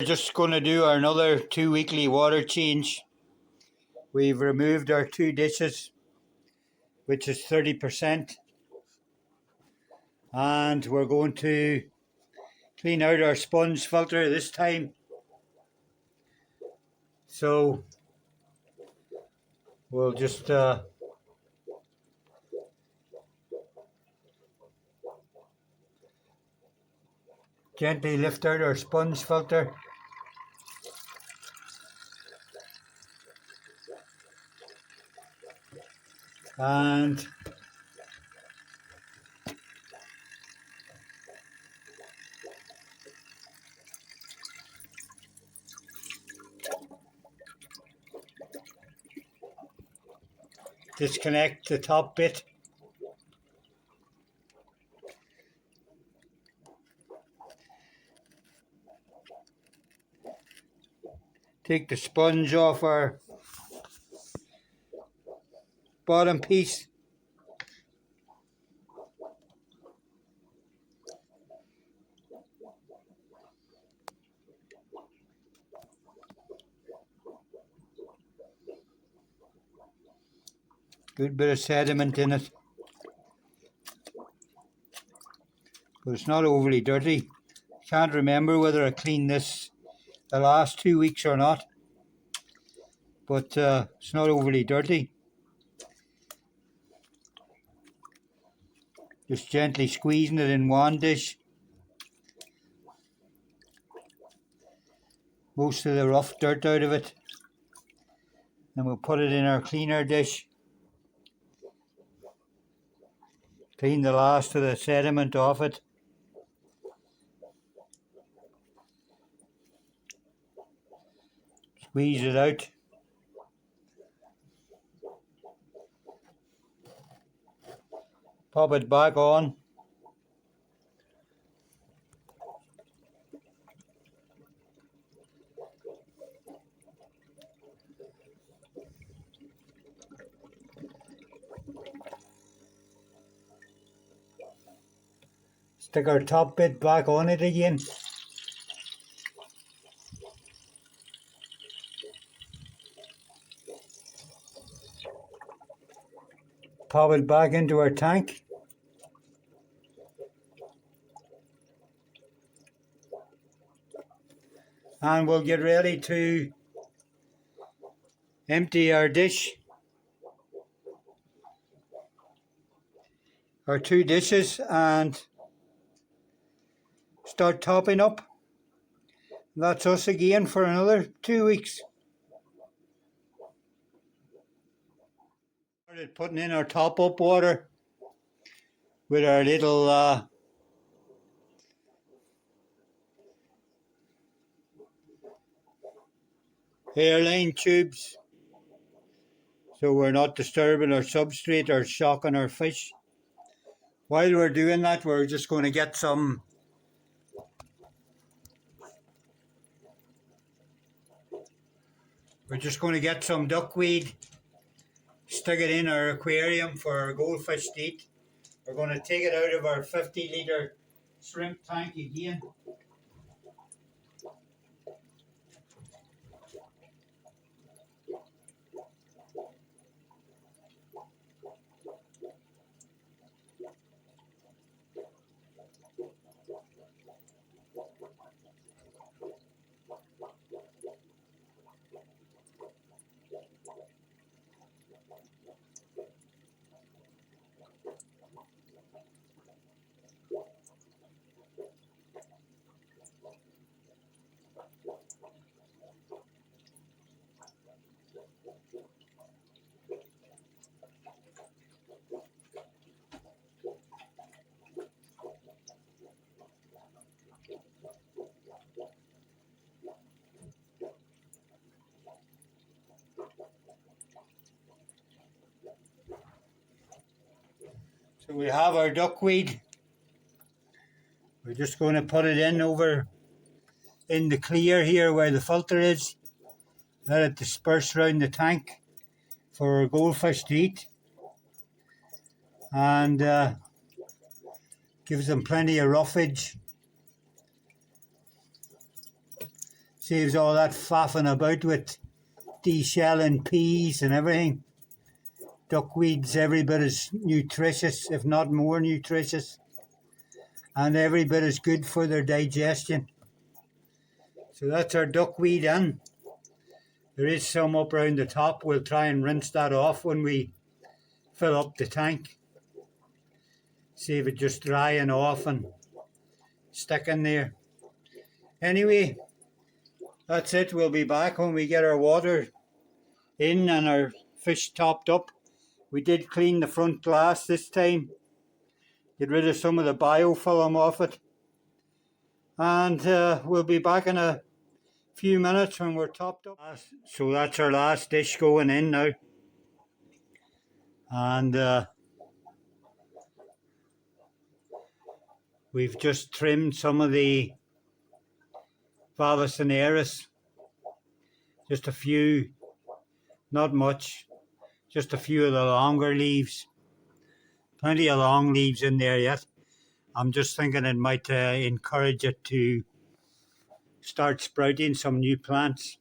We're just going to do another 2 weekly water change. We've removed our 2 dishes, which is 30%, and we're going to clean out our sponge filter this time. So we'll just gently lift out our sponge filter. And disconnect the top bit. Take the sponge off our bottom piece. Good bit of sediment in it, but it's not overly dirty. Can't remember whether I cleaned this the last 2 weeks or not, but it's not overly dirty. Just gently squeezing it in one dish. Most of the rough dirt out of it. Then we'll put it in our cleaner dish. Clean the last of the sediment off it. Squeeze it out. Pop it back on. Stick our top bit back on it again. Pop it back into our tank. And we'll get ready to empty our dish. Our 2 dishes, and start topping up. That's us again for another 2 weeks. Started putting in our top up water with our little airline tubes, so we're not disturbing our substrate or shocking our fish. While we're doing that, we're just going to get some duckweed, stick it in our aquarium for our goldfish to eat. We're going to take it out of our 50-litre shrimp tank again. So we have our duckweed. We're just going to put it in over in the clear here where the filter is. Let it disperse around the tank for our goldfish to eat. And gives them plenty of roughage. Saves all that faffing about with deshelling peas and everything. Duckweed's every bit as nutritious, if not more nutritious, and every bit as good for their digestion. So that's our duckweed in. There is some up around the top. We'll try and rinse that off when we fill up the tank. Save it just drying off and sticking there. Anyway, that's it. We'll be back when we get our water in and our fish topped up. We did clean the front glass this time. Get rid of some of the biofilm off it. And we'll be back in a few minutes when we're topped up. So that's our last dish going in now. And we've just trimmed some of the Vallisneris. Just a few, not much. Just a few of the longer leaves. Plenty of long leaves in there yet. I'm just thinking it might encourage it to start sprouting some new plants.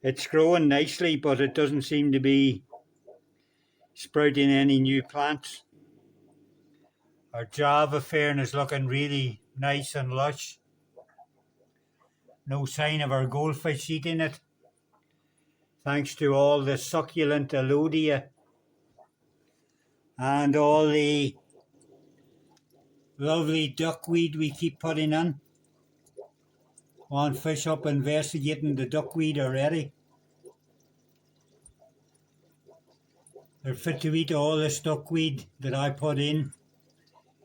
It's growing nicely, but it doesn't seem to be sprouting any new plants. Our Java fern is looking really nice and lush. No sign of our goldfish eating it, thanks to all the succulent Alodia and all the lovely duckweed we keep putting in. One fish up investigating the duckweed already. They're fit to eat all this duckweed that I put in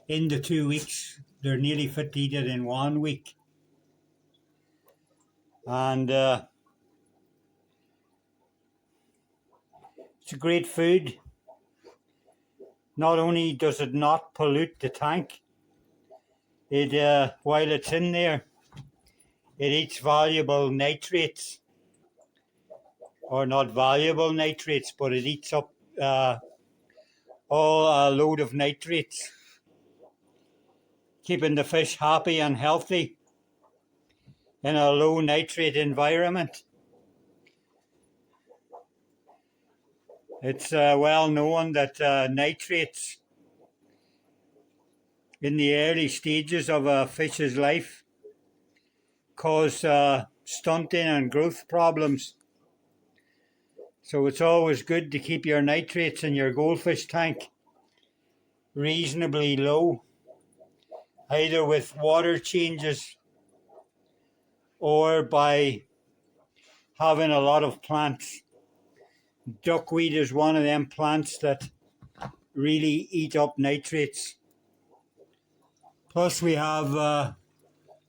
the 2 weeks. They're nearly fit to eat it in 1 week. And it's a great food. Not only does it not pollute the tank, it while it's in there, it eats valuable nitrates. Or not valuable nitrates, but it eats up all a load of nitrates, keeping the fish happy and healthy in a low nitrate environment. It's well known that nitrates in the early stages of a fish's life cause stunting and growth problems. So it's always good to keep your nitrates in your goldfish tank reasonably low, either with water changes or by having a lot of plants. Duckweed is one of them plants that really eat up nitrates. Plus we have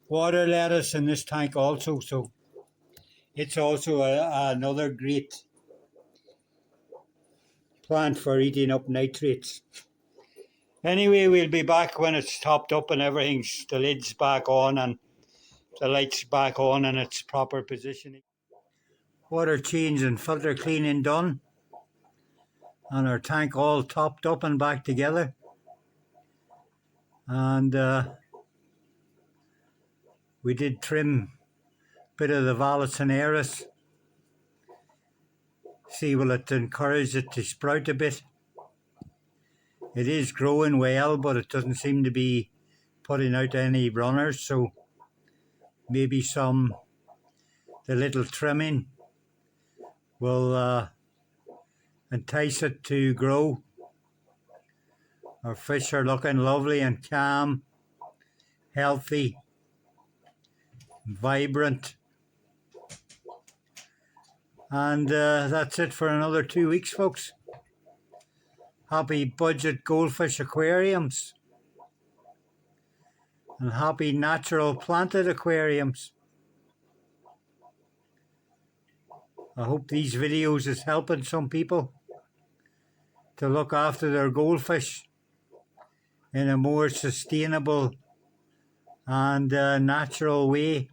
water lettuce in this tank also, so it's also another great plant for eating up nitrates. Anyway, we'll be back when it's topped up and everything's, the lid's back on and the light's back on in its proper positioning. Water change and filter cleaning done, and our tank all topped up and back together. And we did trim a bit of the Vallisneris. See, will it encourage it to sprout a bit? It is growing well, but it doesn't seem to be putting out any runners, so maybe the little trimming will entice it to grow. Our fish are looking lovely and calm, healthy, vibrant. And that's it for another 2 weeks, folks. Happy budget goldfish aquariums and happy natural planted aquariums. I hope these videos is helping some people to look after their goldfish in a more sustainable and natural way.